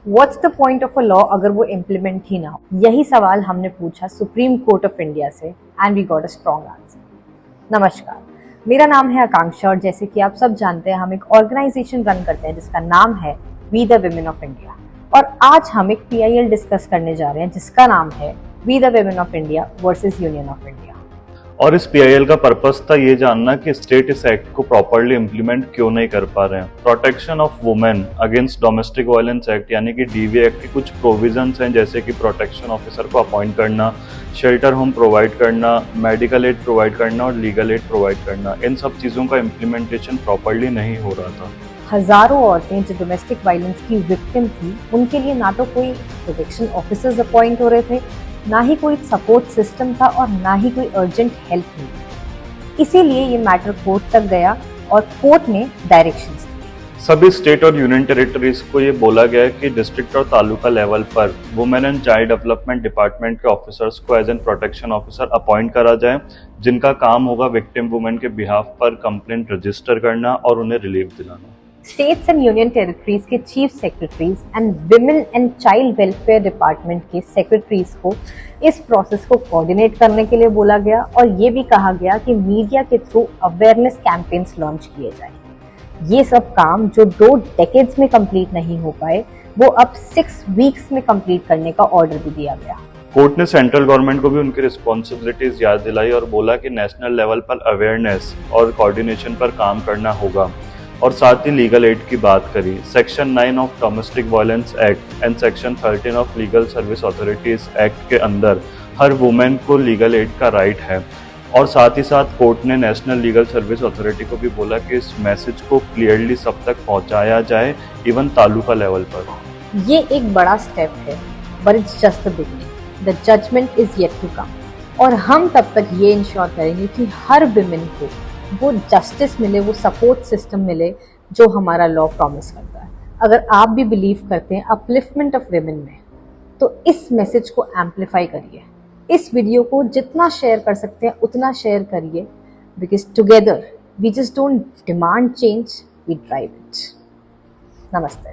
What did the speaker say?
What's the point of a law अगर वो implement ही ना हो? यही सवाल हमने पूछा सुप्रीम कोर्ट ऑफ इंडिया से and we got a strong answer. नमस्कार, मेरा नाम है आकांक्षा और जैसे कि आप सब जानते हैं हम एक ऑर्गेनाइजेशन रन करते हैं जिसका नाम है We the Women of India. और आज हम एक PIL डिस्कस करने जा रहे हैं जिसका नाम है We the Women of India versus Union of India. और इस PIL का पर्पस था ये जानना कि स्टेट इस एक्ट को प्रॉपर्ली इम्प्लीमेंट क्यों नहीं कर पा रहे हैं। Protection of women against domestic violence act यानी कि DV एक्ट के कुछ प्रोविजंस हैं, जैसे कि प्रोटेक्शन ऑफिसर को अपॉइंट करना, शेल्टर होम प्रोवाइड करना, मेडिकल एड प्रोवाइड करना और लीगल एड प्रोवाइड करना। इन सब चीज़ों का इम्प्लीमेंटेशन प्रॉपर्ली नहीं हो रहा था। हजारों औरतें जो डोमेस्टिक वायलेंस की विक्टिम थी उनके लिए ना तो कोई प्रोटेक्शन ऑफिसर्स अपॉइंट हो रहे थे, ना ही कोई सपोर्ट सिस्टम था और ना ही कोई अर्जेंट हेल्प मिली। इसीलिए ये मैटर कोर्ट तक गया और कोर्ट ने डायरेक्शंस दिए। सभी स्टेट और यूनियन टेरिटरीज को ये बोला गया है कि डिस्ट्रिक्ट और तालुका लेवल पर women and child development department के ऑफिसर्स को as an protection officer appoint करा जाए, जिनका काम होगा विक्टिम वुमेन के बिहाफ पर कंप्लेंट रजिस्टर करना और उन्हें रिलीफ दिलाना। स्टेट्स एंड यूनियन टेरिटरीज के chief secretaries and women and child welfare department के सेक्रेटरीज को इस प्रोसेस को कोऑर्डिनेट करने के लिए बोला गया और ये भी कहा गया कि मीडिया के थ्रू अवेयरनेस कैंपेन्स लॉन्च किए जाए। ये सब काम जो 2 डेकेड्स में कंप्लीट नहीं हो पाए वो अब 6 वीक्स में कंप्लीट करने का ऑर्डर भी दिया गया। कोर्ट ने सेंट्रल गवर्नमेंट को भी उनकी रिस्पॉन्सिबिलिटीज याद दिलाई और बोला कि नेशनल लेवल पर अवेयरनेस और कोऑर्डिनेशन पर काम करना होगा और साथ ही लीगल एड की बात करी। Section 9 of domestic violence act and section 13 of legal service authorities act के अंदर हर वुमेन को लीगल एड का राइट है। और साथ ही साथ कोर्ट ने नेशनल लीगल सर्विस अथॉरिटी को भी बोला कि इस मैसेज को क्लियरली सब तक पहुंचाया जाए, इवन तालुका लेवल पर। ये एक बड़ा स्टेप है but it's just the beginning. The judgment is yet to come और हम तब तक ये इंश्योर करेंगे कि हर विमेन को वो जस्टिस मिले, वो सपोर्ट सिस्टम मिले जो हमारा लॉ प्रॉमिस करता है। अगर आप भी बिलीव करते हैं अपलिफ्टमेंट ऑफ विमेन में तो इस मैसेज को एम्पलीफाई करिए। इस वीडियो को जितना शेयर कर सकते हैं उतना शेयर करिए, because together we just don't demand change, we drive it. नमस्ते।